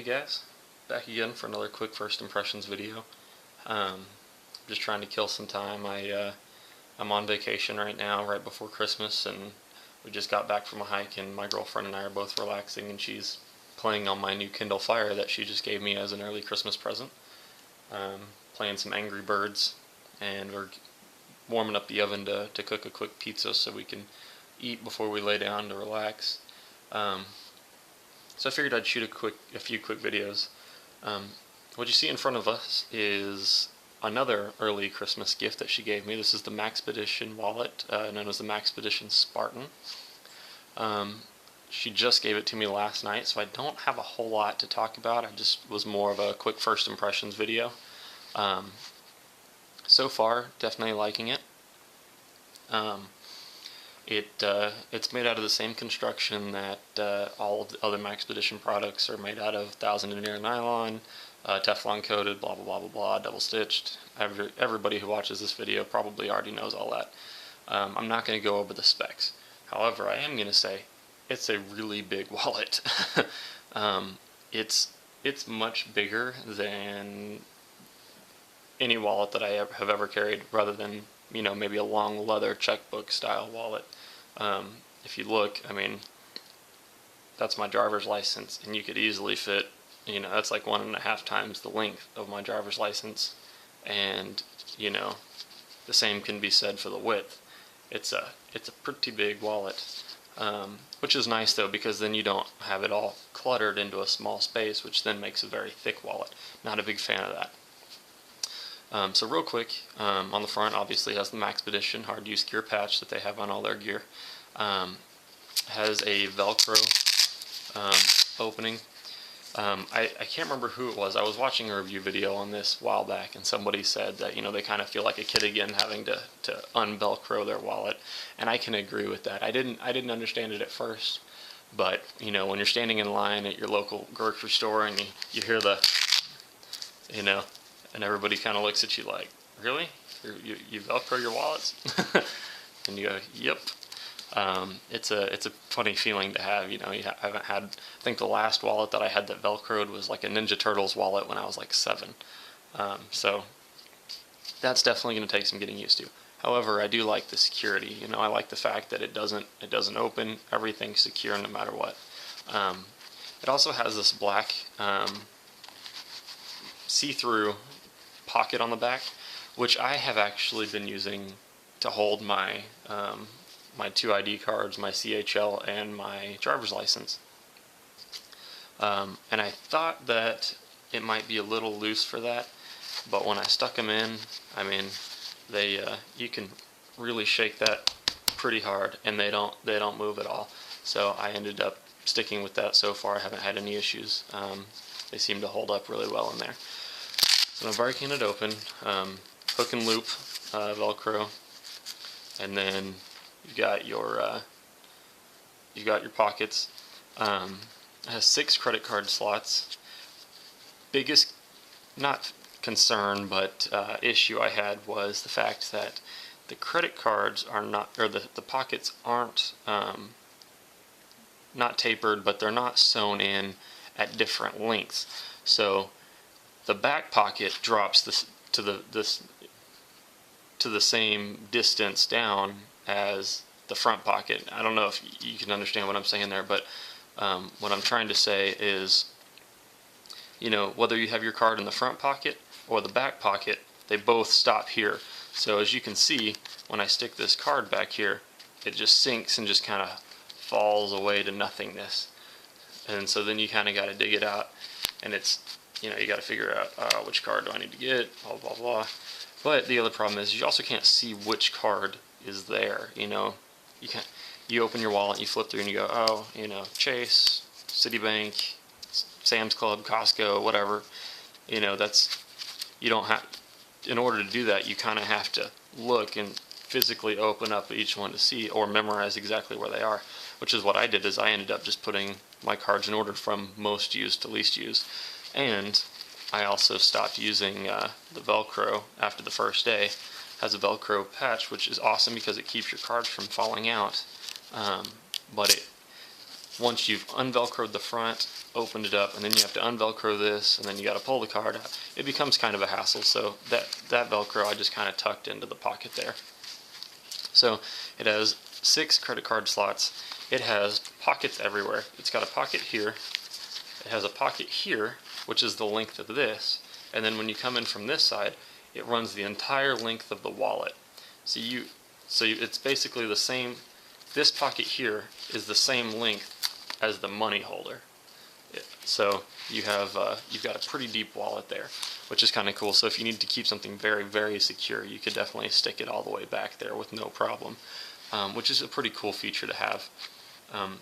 guys, back again for another quick first impressions video. Just trying to kill some time. I'm on vacation right now, right before Christmas, and we just got back from a hike, and my girlfriend and I are both relaxing, and she's playing on my new Kindle Fire that she just gave me as an early Christmas present. Playing some Angry Birds, and we're warming up the oven to cook a quick pizza so we can eat before we lay down to relax. So I figured I'd shoot a few quick videos. What you see in front of us is another early Christmas gift that she gave me. This is the Maxpedition wallet, known as the Maxpedition Spartan. She just gave it to me last night, so I don't have a whole lot to talk about. I just was more of a quick first impressions video. So far, definitely liking it. It's made out of the same construction that all of the other Maxpedition products are made out of: 1000-denier nylon, Teflon coated, blah blah blah blah blah, double stitched. Everybody who watches this video probably already knows all that. I'm not going to go over the specs. However, I am going to say it's a really big wallet. It's much bigger than any wallet that I have ever carried, rather than, you know, maybe a long leather checkbook style wallet. If you look, I mean, that's my driver's license, and you could easily fit, you know, that's like 1.5 times the length of my driver's license, and, you know, the same can be said for the width. It's a pretty big wallet, which is nice though, because then you don't have it all cluttered into a small space, which then makes a very thick wallet. Not a big fan of that. So real quick, on the front obviously has the Maxpedition hard use gear patch that they have on all their gear. Has a Velcro opening. I can't remember who it was. I was watching a review video on this a while back, and somebody said that, you know, they kind of feel like a kid again having to unvelcro their wallet, and I can agree with that. I didn't understand it at first, but, you know, when you're standing in line at your local grocery store and you hear the, you know, and everybody kind of looks at you like, really? You Velcro your wallets? And you go, yep. It's a funny feeling to have. You know, I haven't had, I think the last wallet that I had that Velcroed was like a Ninja Turtles wallet when I was like 7. So that's definitely going to take some getting used to. However, I do like the security. You know, I like the fact that it doesn't open. Everything's secure no matter what. It also has this black see-through pocket on the back, which I have actually been using to hold my my 2 ID cards, my CHL, and my driver's license. And I thought that it might be a little loose for that, but when I stuck them in, I mean, they you can really shake that pretty hard, and they don't move at all. So I ended up sticking with that so far. I haven't had any issues. They seem to hold up really well in there. So I'm breaking it open, hook and loop Velcro, and then you've got your pockets. It has 6 credit card slots. Biggest, not concern, but issue I had was the fact that the credit cards are not, or the pockets aren't not tapered, but they're not sewn in at different lengths. So the back pocket drops to the same distance down as the front pocket. I don't know if you can understand what I'm saying there, but what I'm trying to say is, you know, whether you have your card in the front pocket or the back pocket, they both stop here. So as you can see, when I stick this card back here, it just sinks and just kind of falls away to nothingness. And so then you kind of got to dig it out, and it's, you know, you got to figure out which card do I need to get, blah blah blah. But the other problem is you also can't see which card is there. You know, you open your wallet, you flip through, and you go, oh, you know, Chase, Citibank, Sam's Club, Costco, whatever. You know, you don't have, in order to do that, you kind of have to look and physically open up each one to see, or memorize exactly where they are, which is what I did. Is I ended up just putting my cards in order from most used to least used. And I also stopped using the Velcro after the first day. It has a Velcro patch, which is awesome because it keeps your cards from falling out. But once you've unvelcroed the front opened it up, and then you have to unvelcro this, and then you got to pull the card out. It becomes kind of a hassle, so that Velcro I just kind of tucked into the pocket there. So it has 6 credit card slots. It has pockets everywhere. It's got a pocket here. It has a pocket here, which is the length of this, and then when you come in from this side, it runs the entire length of the wallet. So it's basically the same. This pocket here is the same length as the money holder. So you've got a pretty deep wallet there, which is kind of cool. So if you need to keep something very, very secure, you could definitely stick it all the way back there with no problem, which is a pretty cool feature to have.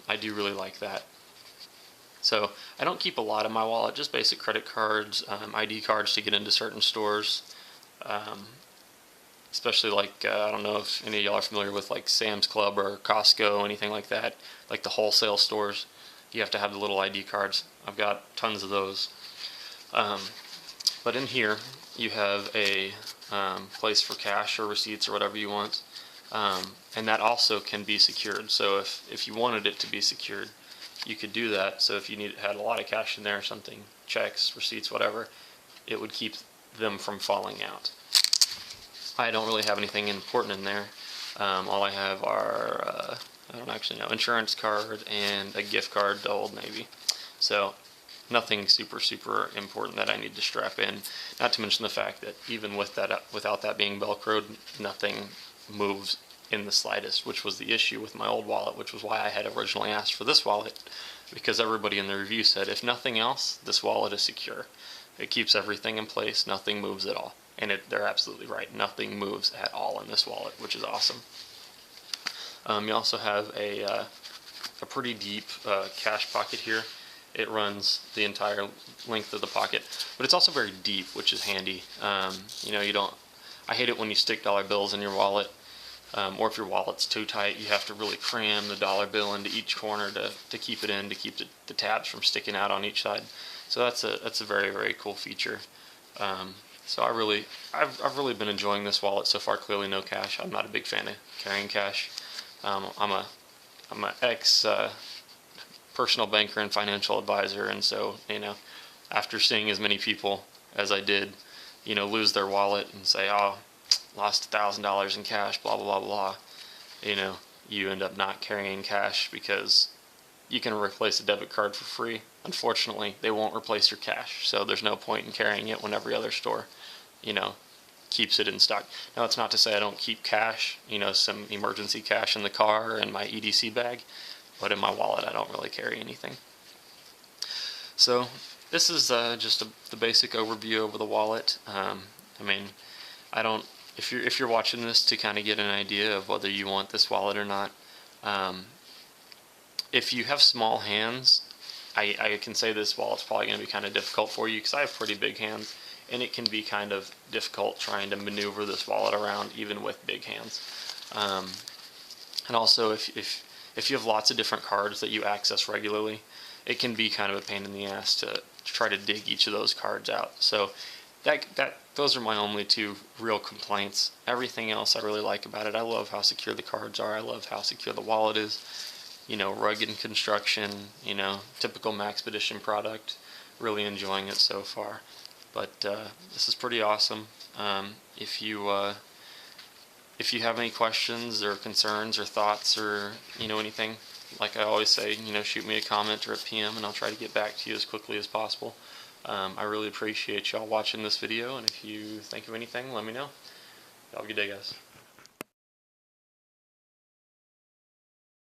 I do really like that. So I don't keep a lot in my wallet, just basic credit cards, ID cards to get into certain stores, especially like, I don't know if any of y'all are familiar with like Sam's Club or Costco, anything like that, like the wholesale stores. You have to have the little ID cards. I've got tons of those. But in here, you have a place for cash or receipts or whatever you want. And that also can be secured. So if you wanted it to be secured, you could do that. So if you had a lot of cash in there or something, checks, receipts, whatever, it would keep them from falling out. I don't really have anything important in there. All I have are, I don't actually know, insurance card and a gift card to Old Navy. So nothing super, super important that I need to strap in. Not to mention the fact that even without that being Velcroed, nothing moves in the slightest, which was the issue with my old wallet, which was why I had originally asked for this wallet, because everybody in the review said, if nothing else, this wallet is secure. It keeps everything in place, nothing moves at all. And they're absolutely right, nothing moves at all in this wallet, which is awesome. You also have a pretty deep cash pocket here. It runs the entire length of the pocket, but it's also very deep, which is handy. I hate it when you stick dollar bills in your wallet, or if your wallet's too tight, you have to really cram the dollar bill into each corner to keep it in, to keep the tabs from sticking out on each side. So that's a very, very cool feature. So I've really been enjoying this wallet so far. Clearly no cash. I'm not a big fan of carrying cash. I'm an ex personal banker and financial advisor, and so after seeing as many people as I did, lose their wallet and say, oh, lost $1,000 in cash, blah blah blah blah, you end up not carrying cash because you can replace a debit card for free. Unfortunately, they won't replace your cash, so there's no point in carrying it when every other store, keeps it in stock. Now, it's not to say I don't keep cash, some emergency cash in the car and my EDC bag, but in my wallet I don't really carry anything. So this is just the basic overview over the wallet. If you're watching this to kind of get an idea of whether you want this wallet or not, if you have small hands, I can say this wallet's probably going to be kind of difficult for you, because I have pretty big hands, and it can be kind of difficult trying to maneuver this wallet around even with big hands. And also, if you have lots of different cards that you access regularly, it can be kind of a pain in the ass to try to dig each of those cards out. So those are my only 2 real complaints. Everything else I really like about it. I love how secure the cards are. I love how secure the wallet is. Rugged construction, typical Maxpedition product. Really enjoying it so far. But this is pretty awesome. If you have any questions or concerns or thoughts or anything, like I always say, shoot me a comment or a PM, and I'll try to get back to you as quickly as possible. I really appreciate y'all watching this video, and if you think of anything, let me know. Have a good day, guys.